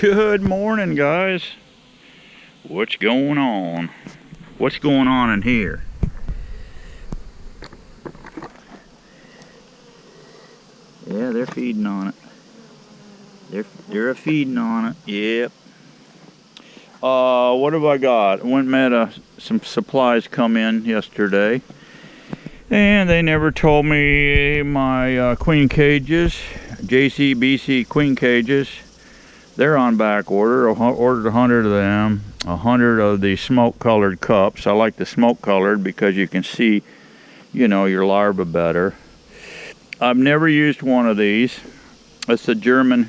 Good morning, guys. What's going on? What's going on in here? Yeah, they're feeding on it. They're feeding on it. Yep. What have I got? Went and met some supplies come in yesterday, and they never told me my queen cages, JCBC queen cages. They're on back order. I ordered 100 of them, 100 of the smoke colored cups. I like the smoke colored because you can see, you know, your larva better. I've never used one of these. It's a German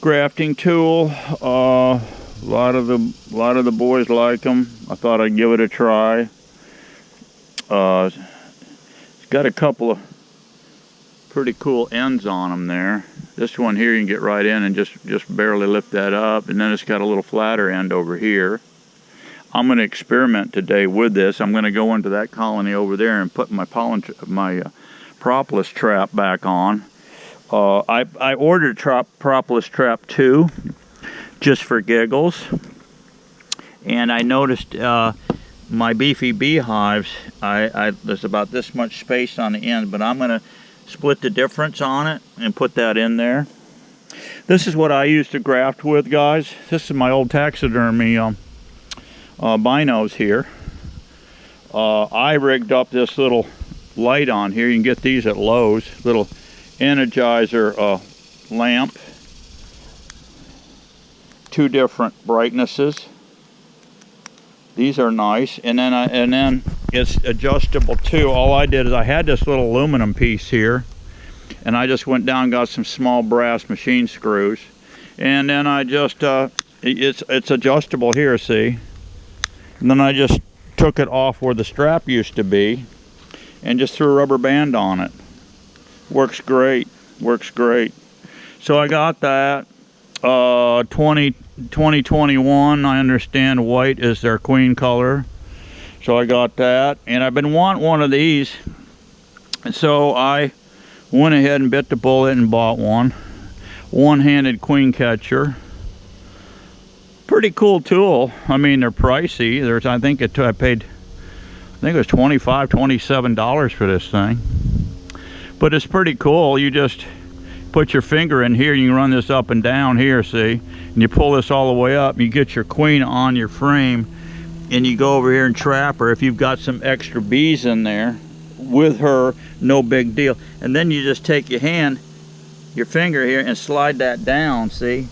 grafting tool. A lot of the boys like them. I thought I'd give it a try. It's got a couple of pretty cool ends on them there. This one here you can get right in and just barely lift that up, and then it's got a little flatter end over here. I'm going to experiment today with this. I'm going to go into that colony over there and put my propolis trap back on. I ordered propolis trap 2 just for giggles, and I noticed my beefy beehives, there's about this much space on the end, but I'm going to split the difference on it and put that in there. This is what I used to graft with, guys. This is my old taxidermy binos here. I rigged up this little light on here. You can get these at Lowe's. Little Energizer lamp. 2 different brightnesses. These are nice, and then it's adjustable too. All I did is I had this little aluminum piece here, and I just went down and got some small brass machine screws, and then I just it's adjustable here, see, and then I just took it off where the strap used to be and just threw a rubber band on it. Works great, works great. So I got that. 2021, I understand white is their queen color, so I got that, and I've been wanting one of these, and so I went ahead and bit the bullet and bought one-handed queen catcher. Pretty cool tool. I mean, they're pricey. I think it was $25, $27 for this thing, but it's pretty cool. You just put your finger in here, you can run this up and down here, see, and you pull this all the way up, you get your queen on your frame, and you go over here and trap her. If you've got some extra bees in there with her, no big deal. And then you just take your finger here, and slide that down, see,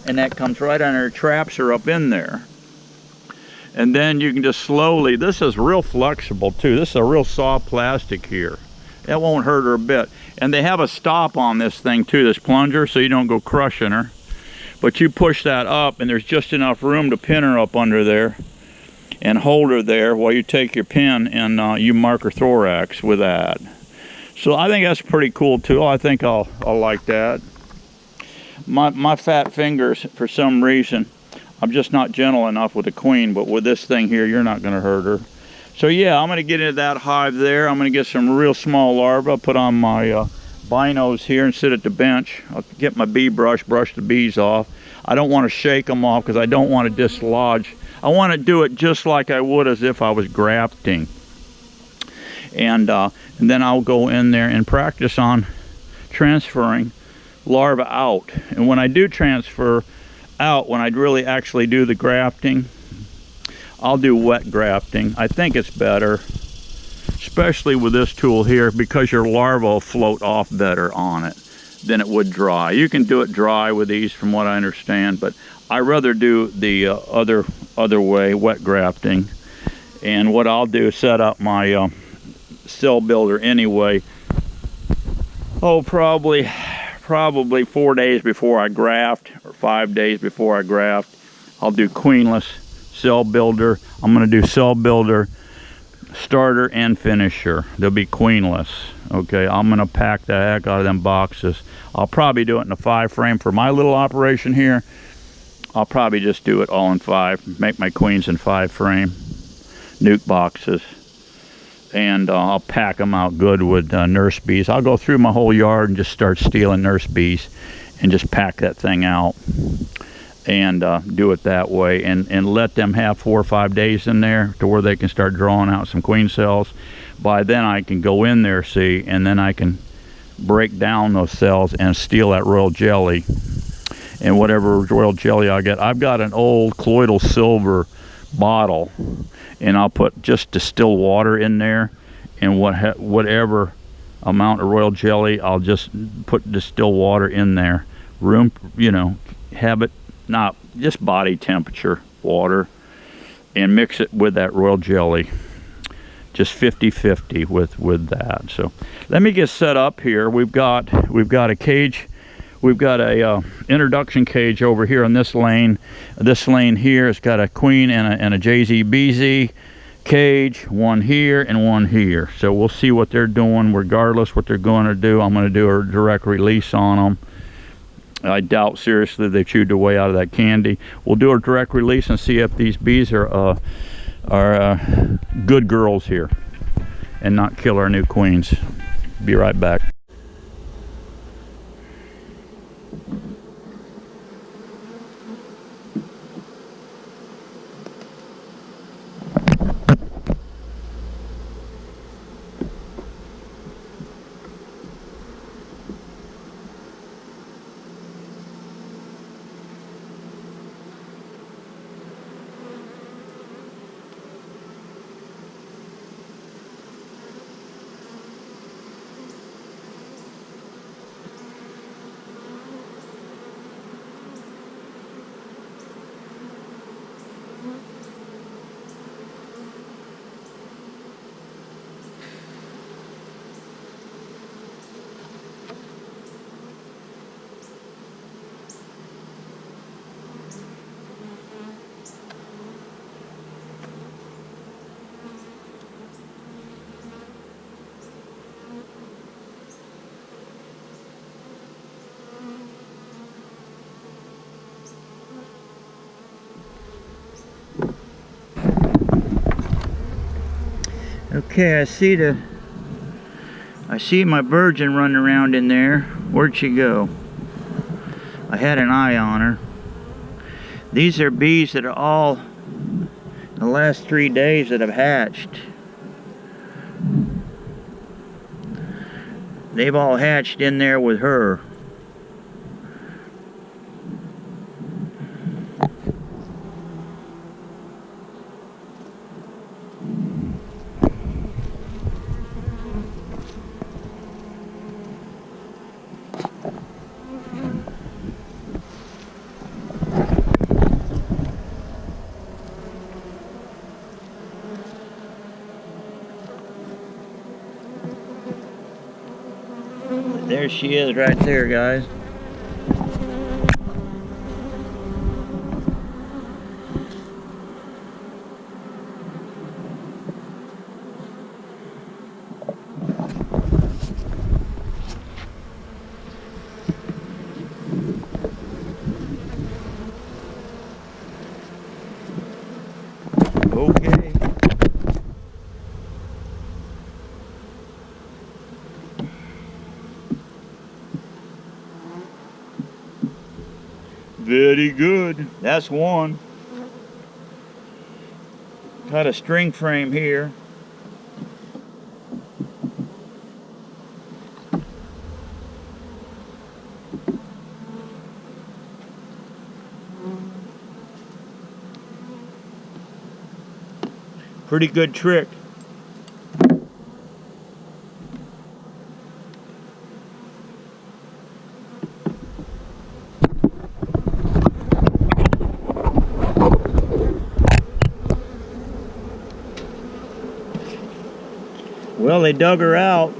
and that comes right on her, traps her up in there. And then you can just slowly, this is real flexible too, this is a real soft plastic here. That won't hurt her a bit. And they have a stop on this thing too, this plunger, so you don't go crushing her. But you push that up, and there's just enough room to pin her up under there and hold her there while you take your pin and you mark her thorax with that. So I think that's pretty cool too. I think I'll like that. My fat fingers, for some reason, I'm just not gentle enough with the queen, but with this thing here, you're not going to hurt her. So yeah, I'm going to get into that hive there. I'm going to get some real small larvae, put on my binos here and sit at the bench. I'll get my bee brush the bees off. I don't want to shake them off because I don't want to dislodge. I want to do it just like I would as if I was grafting. And then I'll go in there and practice on transferring larvae out. And when I do transfer out, when I really actually do the grafting, I'll do wet grafting. I think it's better, especially with this tool here, because your larva will float off better on it than it would dry. You can do it dry with these, from what I understand, but I rather do the other way, wet grafting. And what I'll do is set up my cell builder anyway. Oh, probably 4 days before I graft, or 5 days before I graft, I'll do queenless cell builder. I'm going to do cell builder, starter, and finisher. They'll be queenless. Okay, I'm going to pack the heck out of them boxes. I'll probably do it in a 5 frame for my little operation here. I'll probably just do it all in 5, make my queens in 5 frame nuke boxes, and I'll pack them out good with nurse bees. I'll go through my whole yard and just start stealing nurse bees and just pack that thing out and do it that way, and let them have 4 or 5 days in there to where they can start drawing out some queen cells. By then I can go in there, see, and then I can break down those cells and steal that royal jelly. And whatever royal jelly I get, I've got an old colloidal silver bottle, and I'll put just distilled water in there, and whatever amount of royal jelly, I'll just put distilled water in there, room, you know, have it not just body temperature water, and mix it with that royal jelly, just 50-50 with that. So let me get set up here. We've got a cage. We've got a introduction cage over here on this lane. This lane here has got a queen and a JZBZ cage, one here and one here. So we'll see what they're doing. Regardless what they're going to do, I'm going to do a direct release on them. I doubt seriously they chewed their way out of that candy. We'll do a direct release and see if these bees are good girls here and not kill our new queens. Be right back. Okay, I see my virgin running around in there. Where'd she go? I had an eye on her. These are bees that are all the last 3 days that have hatched. They've all hatched in there with her. There she is right there, guys. Okay. Very good. That's one. Got a string frame here. Pretty good trick. Well, they dug her out.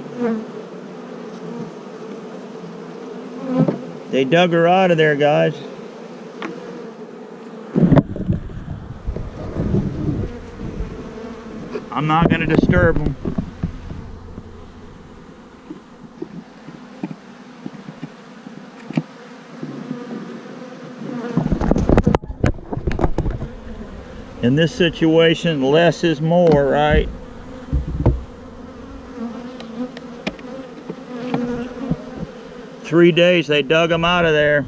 They dug her out of there, guys. I'm not going to disturb them. In this situation, less is more, right? 3 days they dug them out of there.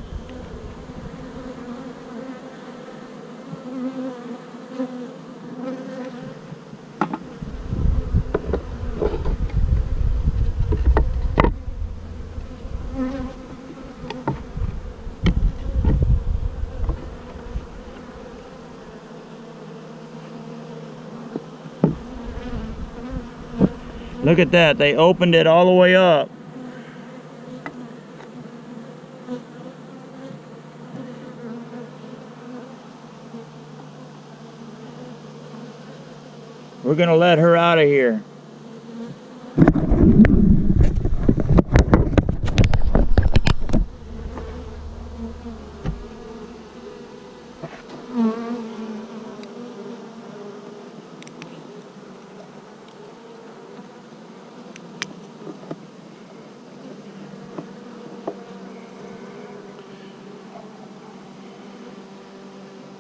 Look at that, they opened it all the way up. We're gonna let her out of here.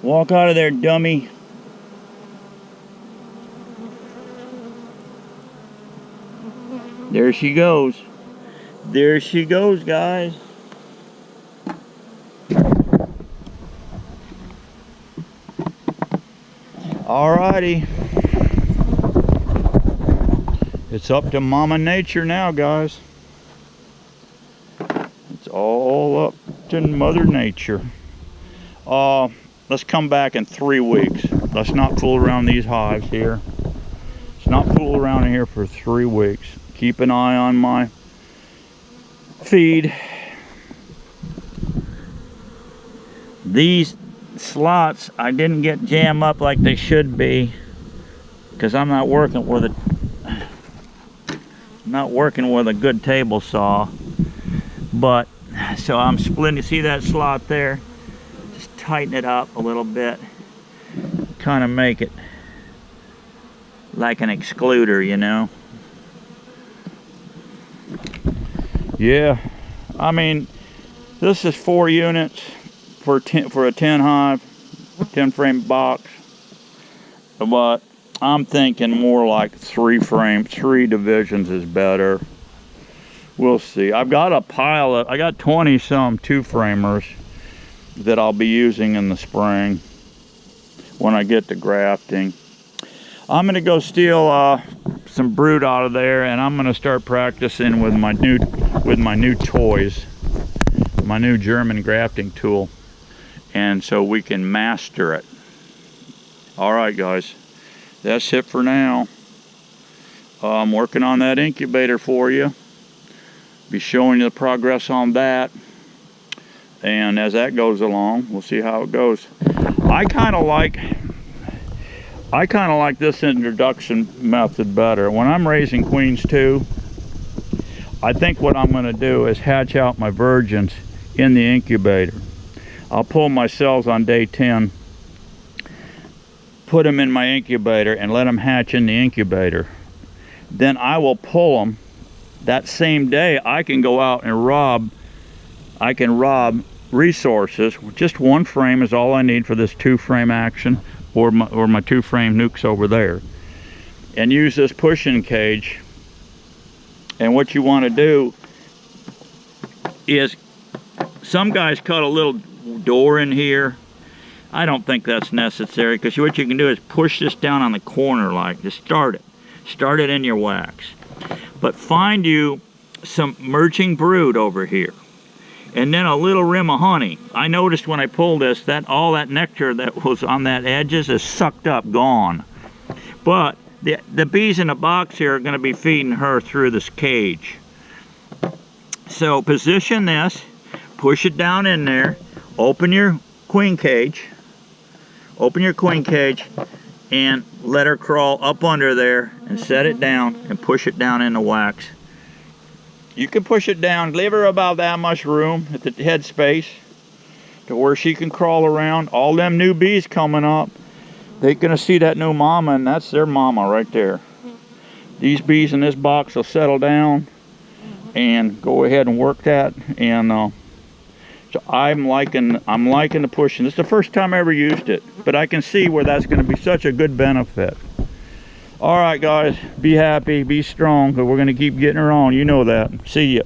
Walk out of there, dummy. There she goes. There she goes, guys. Alrighty. It's up to Mama Nature now, guys. It's all up to Mother Nature. Let's come back in 3 weeks. Let's not fool around these hives here. Let's not fool around in here for 3 weeks. Keep an eye on my feed. These slots I didn't get jammed up like they should be, because I'm not working with a good table saw. But so I'm splitting. See that slot there? Just tighten it up a little bit, kind of make it like an excluder, you know. Yeah, I mean, this is 4 units for a 10 hive, 10 frame box, but I'm thinking more like 3 divisions is better. We'll see. I've got a pile of, I got 20 some 2-framers that I'll be using in the spring when I get to grafting. I'm gonna go steal some brood out of there, and I'm gonna start practicing with my new toys, my new German grafting tool, and so we can master it. All right, guys, that's it for now. I'm working on that incubator for you. Be showing you the progress on that, and as that goes along, we'll see how it goes. I kind of like this introduction method better. When I'm raising queens too, I think what I'm going to do is hatch out my virgins in the incubator. I'll pull my cells on day 10, put them in my incubator, and let them hatch in the incubator. Then I will pull them that same day. I can go out and rob resources. Just 1 frame is all I need for this 2-frame action, or my 2-frame nukes over there, and use this pushing cage. And what you want to do is, some guys cut a little door in here. I don't think that's necessary, because what you can do is push this down on the corner, like just start it in your wax. But find you some merging brood over here, and then a little rim of honey. I noticed when I pulled this that all that nectar that was on that edges is sucked up, gone. But the bees in the box here are going to be feeding her through this cage. So position this, push it down in there, open your queen cage, and let her crawl up under there, and set it down and push it down in the wax. You can push it down, leave her about that much room at the head space to where she can crawl around. All them new bees coming up, they're gonna see that new mama, and that's their mama right there. These bees in this box will settle down and go ahead and work that. And so I'm liking the pushing. This is the first time I ever used it, but I can see where that's going to be such a good benefit. All right, guys, be happy, be strong, but we're going to keep getting her on. You know that. See ya.